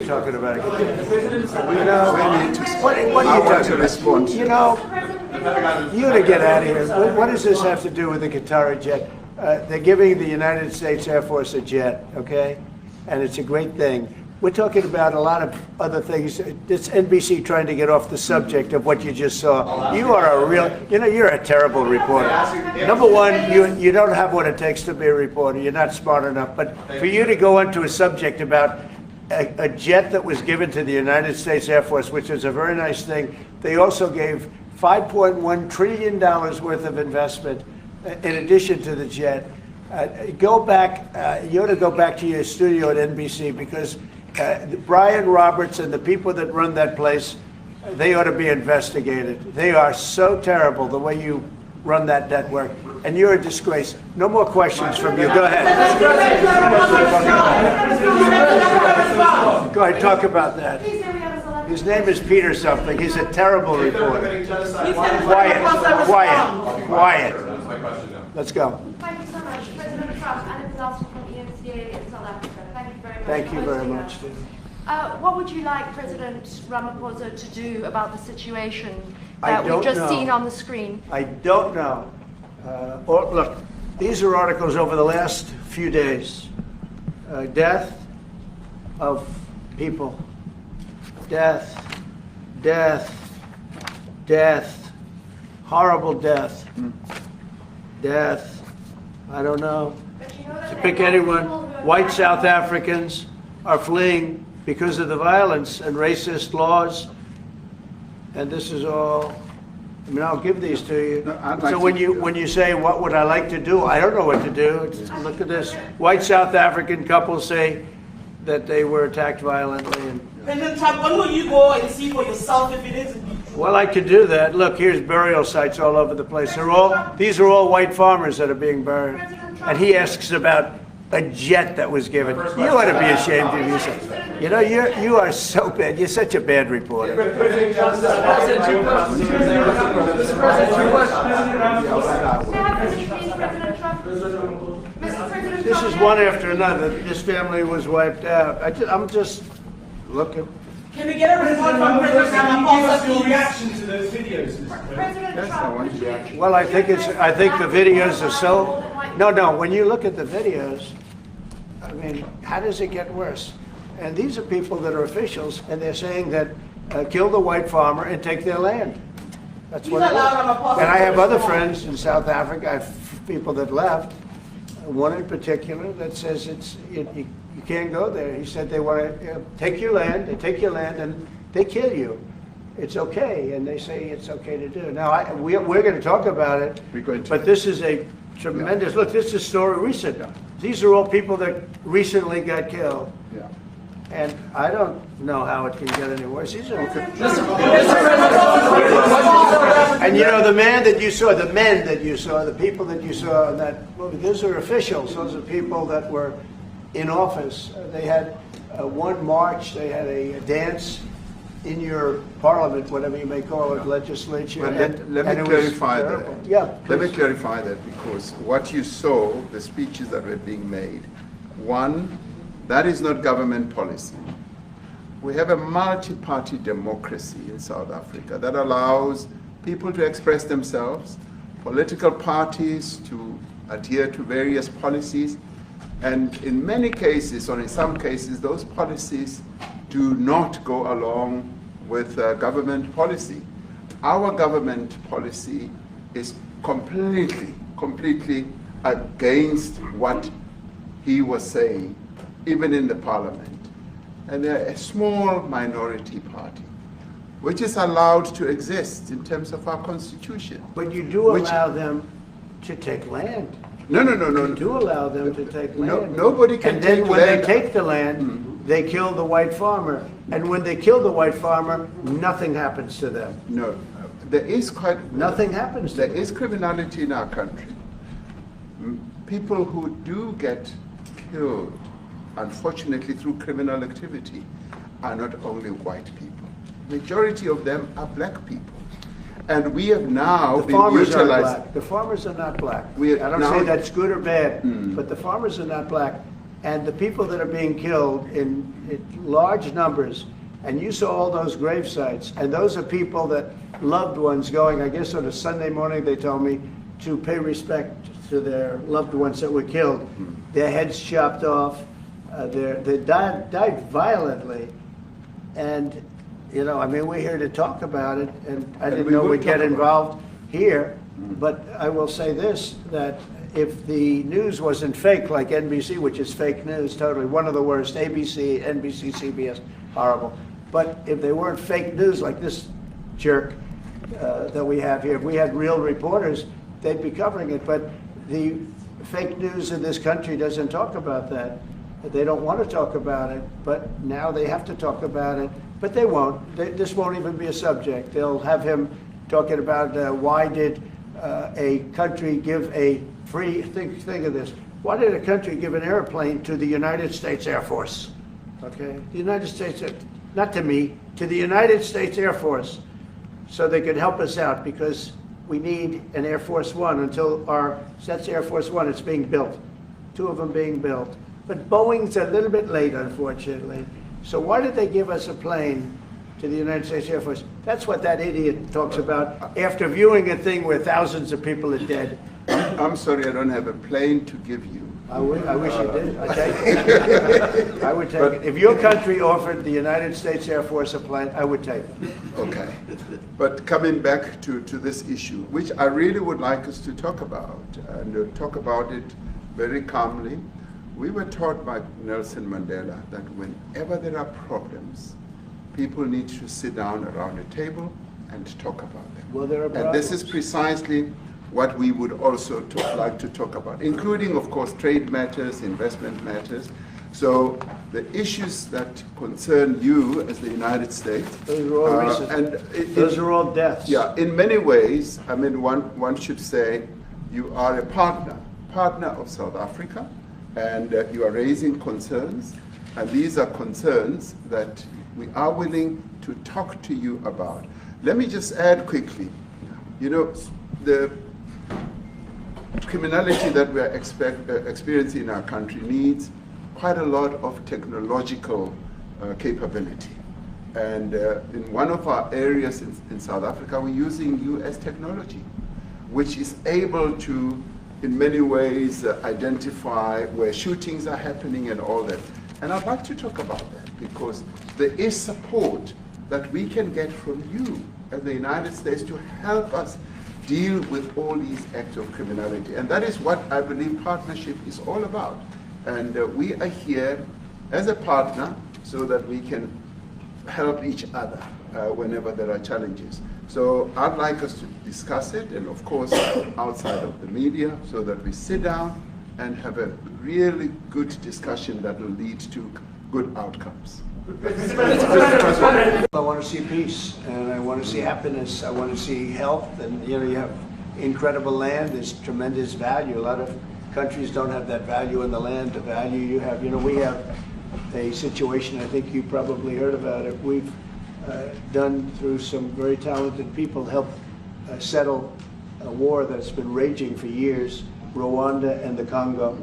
Talking about it. You know, what do you talking to respond? You know, you to get out of here. What does this have to do with the Qatar jet? They're giving the United States Air Force a jet, okay? And it's a great thing. We're talking about a lot of other things. It's NBC trying to get off the subject of what you just saw. You are a real, you know, you're a terrible reporter. Number one, you don't have what it takes to be a reporter. You're not smart enough. But for you to go into a subject about a jet that was given to the United States Air Force, which is a very nice thing. They also gave $5.1 trillion worth of investment in addition to the jet. Go back, you ought to go back to your studio at NBC because Brian Roberts and the people that run that place, they ought to be investigated. They are so terrible the way you run that network, and you're a disgrace. No more questions from you. Go ahead. Go ahead, talk about that. His name is Peter something. He's a terrible reporter. Quiet. Let's go. Thank you so much, President Trump, and it's also from EMCA in South Africa. Thank you very much. Thank you very much. What would you like President Ramaphosa to do about the situation that we've just seen on the screen? I don't know. Look, these are articles over the last few days. Death of people. Death. Horrible death. Death. I don't know. To pick anyone, white South Africans are fleeing because of the violence and racist laws. And this is all, I mean, I'll give these to you. So when you say, what would I like to do? I don't know what to do. Look at this. White South African couples say that they were attacked violently. And, President Trump, when will you go and see for yourself if it is? well, I could do that. Look, here's burial sites all over the place. These are all white farmers that are being buried. And he asks about a jet that was given. You ought to be ashamed of yourself. You know, you are so bad. You're such a bad reporter. This is one after another. This family was wiped out. I'm just looking. Can we get a report from President Ramaphosa, Your please? reaction to those videos, President Trump, Well, I think the videos are so. No. When you look at the videos, I mean, how does it get worse? And these are people that are officials, and they're saying that kill the white farmer and take their land. That's what it is. And I have other friends in South Africa. I have people that left. One in particular that says you can't go there. He said they want to take your land. They take your land and they kill you. It's okay, and they say it's okay to do. Now we're going to talk about it. But this is a tremendous look. This is a story recent. These are all people that recently got killed. Yeah. And I don't know how it can get any worse. These are and you know, the men that you saw, the people that you saw in that movie, those are officials. Those are people that were in office. They had one march, they had a dance in your parliament, whatever you may call it, legislature. Well, let me clarify that. Yeah. Let me clarify that, because what you saw, the speeches that were being made, one, that is not government policy. We have a multi-party democracy in South Africa that allows people to express themselves, political parties to adhere to various policies, and in many cases, or in some cases, those policies do not go along with government policy. Our government policy is completely against what he was saying, even in the parliament. And they're a small minority party, which is allowed to exist in terms of our constitution. But you do allow them to take land. No. You do allow them to take land. Nobody can take land. And then when they take the land, they kill the white farmer. And when they kill the white farmer, nothing happens to them. No, there is Nothing happens to them. There is criminality in our country. People who do get killed, unfortunately through criminal activity, are not only white people. Majority of them are black people. And we have now The been farmers are utilized. black. The farmers are not black. We I don't now- say that's good or bad, but the farmers are not black. and the people that are being killed in large numbers, and you saw all those grave sites, and those are people that loved ones going, I guess on a Sunday morning, they told me, to pay respect to their loved ones that were killed. Their heads chopped off, they died violently, and you know, I mean, we're here to talk about it, and I didn't know we'd get involved here, but I will say this, that if the news wasn't fake like NBC, which is fake news, totally, one of the worst, ABC, NBC, CBS, horrible, but if they weren't fake news like this jerk that we have here, if we had real reporters, they'd be covering it, but the fake news in this country doesn't talk about that. They don't want to talk about it, but now they have to talk about it, but they won't. This won't even be a subject. They'll have him talking about why did a country give a free, think of this, why did a country give an airplane to the United States Air Force? Okay, the United States, not to me, to the United States Air Force, so they could help us out, because we need an Air Force One until that's Air Force One, it's being built. 2 of them being built. But Boeing's a little bit late, unfortunately. So why did they give us a plane to the United States Air Force? That's what that idiot talks about after viewing a thing where thousands of people are dead. I'm sorry, I don't have a plane to give you. I wish you did. I'd take it. I would take it. If your country offered the United States Air Force a plane, I would take it. Okay. But coming back to this issue, which I really would like us to talk about, and talk about it very calmly. We were taught by Nelson Mandela that whenever there are problems, people need to sit down around a table and talk about them. Well, there are problems. And this is precisely what we would also like to talk about, including, of course, trade matters, investment matters. So the issues that concern you as the United States. Those are all recent. Those are all deaths. Yeah, in many ways, I mean, one should say you are a partner of South Africa, and you are raising concerns, and these are concerns that we are willing to talk to you about. Let me just add quickly, you know, the criminality that we are experiencing in our country needs quite a lot of technological capability. And in one of our areas in South Africa, we're using US technology, which is able to, in many ways, identify where shootings are happening and all that. And I'd like to talk about that, because there is support that we can get from you as the United States to help us deal with all these acts of criminality. And that is what I believe partnership is all about. And we are here as a partner so that we can help each other whenever there are challenges. So I'd like us to discuss it, and of course outside of the media, so that we sit down and have a really good discussion that will lead to good outcomes. I want to see peace, and I want to see happiness. I want to see health, and you know, you have incredible land. There's tremendous value. A lot of countries don't have that value in the land, the value you have. You know, we have a situation, I think you probably heard about it. We've done, through some very talented people, helped settle a war that's been raging for years, Rwanda and the Congo.